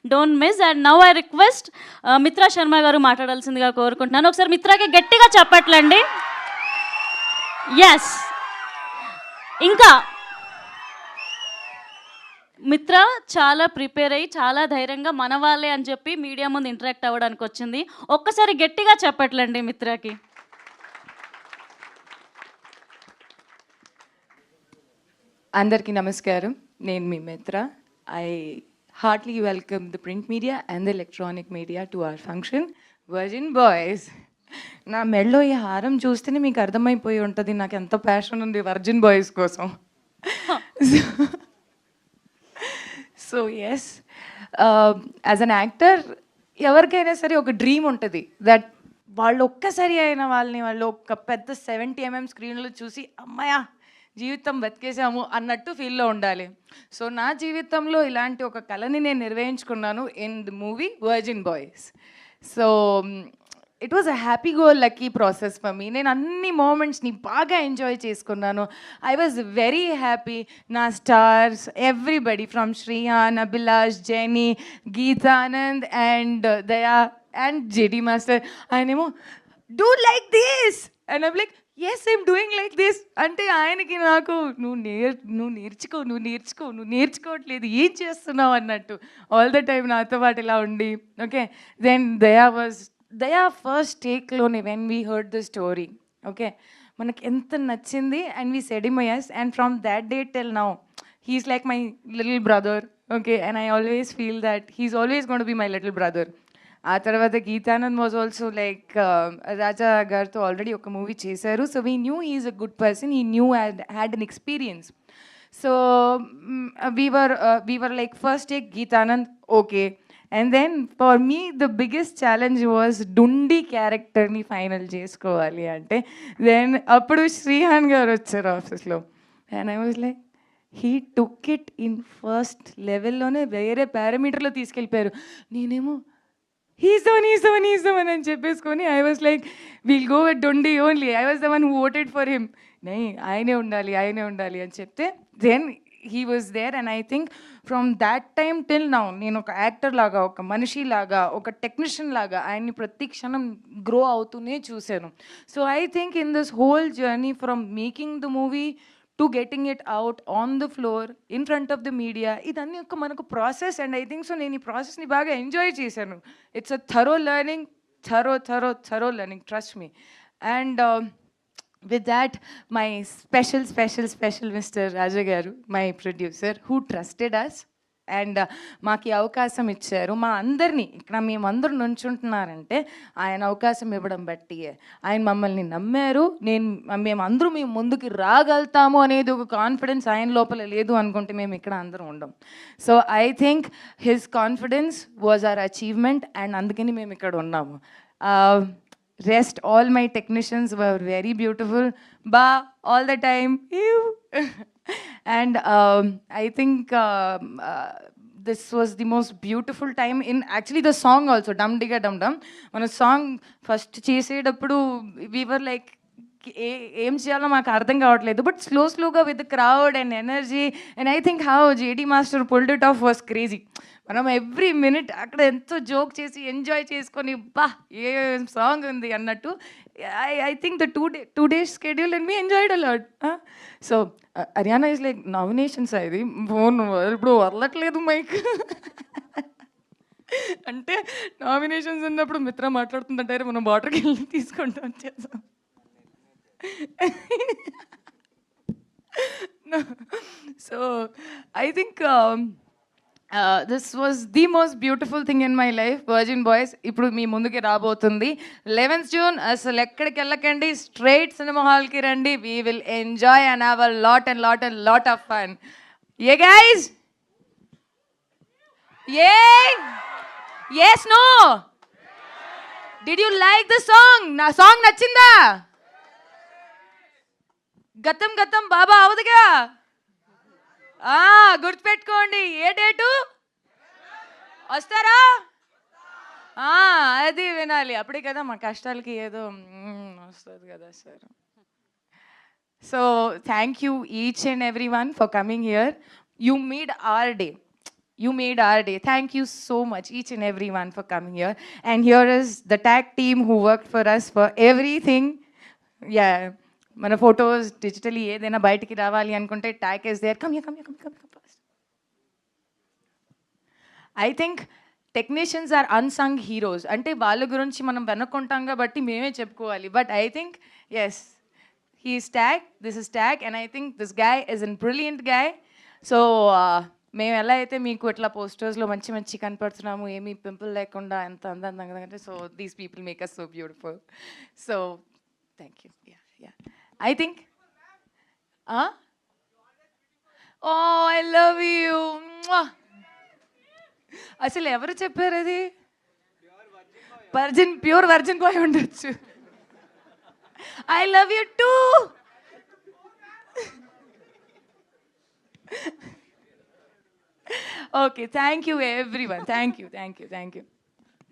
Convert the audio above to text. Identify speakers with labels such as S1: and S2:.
S1: Don't miss. And now I request Mitra Sharma గారు మాట్లాడాల్సిందిగా కోరుకుంటున్నాను. ఒకసారి మిత్రాకి గట్టిగా చెప్పట్లండి. ఎస్, ఇంకా మిత్ర చాలా ప్రిపేర్ అయ్యి చాలా ధైర్యంగా మన వాళ్ళే అని చెప్పి మీడియా ముందు ఇంటరాక్ట్ అవ్వడానికి వచ్చింది. ఒక్కసారి గట్టిగా చెప్పట్లండి మిత్రకి.
S2: అందరికీ నమస్కారం. నేను మీ మిత్ర. I heartly welcome the print media and the electronic media to our function Virgin Boys. నా మెడలో ఈ హారం చూస్తేనే మీకు అర్థమైపోయి ఉంటుంది నాకు ఎంత ప్యాషన్ ఉంది వర్జిన్ బాయ్స్ కోసం. So yes, as an actor ఎవరికైనా సరే ఒక డ్రీమ్ ఉంటుంది దట్ వాళ్ళు ఒక్కసారి అయినా వాళ్ళు ఒక పెద్ద 70 mm స్క్రీన్లో చూసి అమ్మాయా జీవితం బతికేసాము అన్నట్టు ఫీల్లో ఉండాలి. సో నా జీవితంలో ఇలాంటి ఒక కళని నేను నిర్వహించుకున్నాను in the movie virgin boys. So it was a happy go lucky process for me. నేను అన్ని మూమెంట్స్ని బాగా ఎంజాయ్ చేసుకున్నాను. I was very happy. నా stars everybody from Shreyan, Abhilash, Jeni, Geethanand and Daya and JD master ఆయనేమో do like this and I'm like yes I'm doing like this అంటే ఆయనకి నాకు నువ్వు నేర్చుకోవట్లేదు ఏం చేస్తున్నావు అన్నట్టు ఆల్ ద టైమ్ నాతో పాటు ఇలా ఉండి. ఓకే, దెన్ దయా ఫస్ట్ టేక్లోనే when we heard the story, okay మనకి ఎంత నచ్చింది and we said him yes, and from that day till now he's like my little brother, okay, and I always feel that he's always going to be my little brother. ఆ తర్వాత Geetanand was also like రాజా గారితో already ఒక movie చేశారు. So we knew he is a good person, he knew had an experience. So we were like first take Geetanand, okay, and then for me the biggest challenge was డుండి క్యారెక్టర్ని final చేసుకోవాలి అంటే. Then అప్పుడు శ్రీహాన్ గారు వచ్చారు ఆఫీస్లో and I was like he took it in first లెవెల్లోనే వేరే పారామీటర్లో తీసుకెళ్ళిపోయారు. నేనేమో he's the one అని చెప్పేసుకొని I was like will go with డొండి only. I was the one who voted for him. ఆయనే ఉండాలి అని చెప్తే then he was there. And I think from that time till now నేను ఒక యాక్టర్ లాగా, ఒక మనిషి లాగా, ఒక టెక్నీషియన్ లాగా ఆయన్ని ప్రతి క్షణం గ్రో అవుతూనే చూశాను. So I think in this whole journey from making the movie to getting it out on the floor in front of the media, ఇదన్నీ ఒక మనకు process. And I think so నేను ఈ ప్రాసెస్ని బాగా ఎంజాయ్ చేశాను. It's a thorough learning, thorough learning, trust me. And with that, my special Mr. Raja garu, my producer, who trusted us and మాకు ఈ అవకాశం ఇచ్చారు. మా అందరినీ ఇక్కడ మేమందరూ నుంచుంటున్నారంటే ఆయన అవకాశం ఇవ్వడం బట్టి ఆయన మమ్మల్ని నమ్మారు. మేమందరూ మేము ముందుకు రాగలుగుతాము అనేది ఒక కాన్ఫిడెన్స్ ఆయన లోపల లేదు అనుకుంటే మేము ఇక్కడ అందరం ఉండం. So I think his confidence was our achievement and అందుకని మేము ఇక్కడ ఉన్నాము. Rest all my technicians were very beautiful, all the time. And I think this was the most beautiful time in actually the song also, Dum Digga Dum Dum. When a song first చేసేటప్పుడు we were like ఏం చేయాలో మాకు అర్థం కావట్లేదు, but స్లోగా with crowd and energy and I think how JD master pulled it of was crazy. మనం every minute అక్కడ ఎంతో జోక్ చేసి ఎంజాయ్ చేసుకొని ఏ సాంగ్ ఉంది అన్నట్టు. I think the two days schedule and me enjoyed a lot. So Haryana is like nominations ఇది phone ఇప్పుడు వదలట్లేదు mic అంటే నామినేషన్స్ ఉన్నప్పుడు మిత్ర మాట్లాడుతుందంటారు మనం వాటర్కి వెళ్ళి తీసుకుంటాం చేసాం. So I think this was the most beautiful thing in my life, Virgin Boys. ఇప్పుడు మీ ముందుకి రాబోతుంది 11th June. అసలు ఎక్కడికి వెళ్ళకండి, స్ట్రైట్ సినిమా హాల్కి రండి. We will enjoy and have a lot of fun. Yeah guys? Yeah? Yes, no? Did you like the song? నా song నచ్చిందా? గతం బాబా అవదుగా, గుర్తుపెట్టుకోండి. ఏ డేటు వస్తారా? అది వినాలి, అప్పుడే కదా మా కష్టాలకి ఏదో వస్తుంది కదా sir. So thank you each and every one for coming here. You made our day. You made our day. Thank you so much, each and everyone, for coming here. And here is the tag team who worked for us for everything. Yeah, మన photos digitally ఏదైనా బయటికి రావాలి అనుకుంటే tag is there. Come first. I think technicians are unsung heroes. అంటే వాళ్ళ గురించి మనం వెనుకుంటాం కాబట్టి మేమే చెప్పుకోవాలి. But I think yes, he's tag, this is tag, and I think this guy is an brilliant guy. So మేము ఎలా అయితే మీకు ఇట్లా పోస్టర్స్లో మంచి మంచి కనపడుతున్నాము, ఏమీ పింపుల్ లేకుండా ఎంత అందంగా అంటే, so these people make us so beautiful. So thank you. Ya I think oh I love you. అసలు ఎవరు చెప్పారు అది? ప్యూర్ వర్జిన్ బాయ్ ఉండొచ్చు. I love you too. Okay, thank you everyone. Thank you.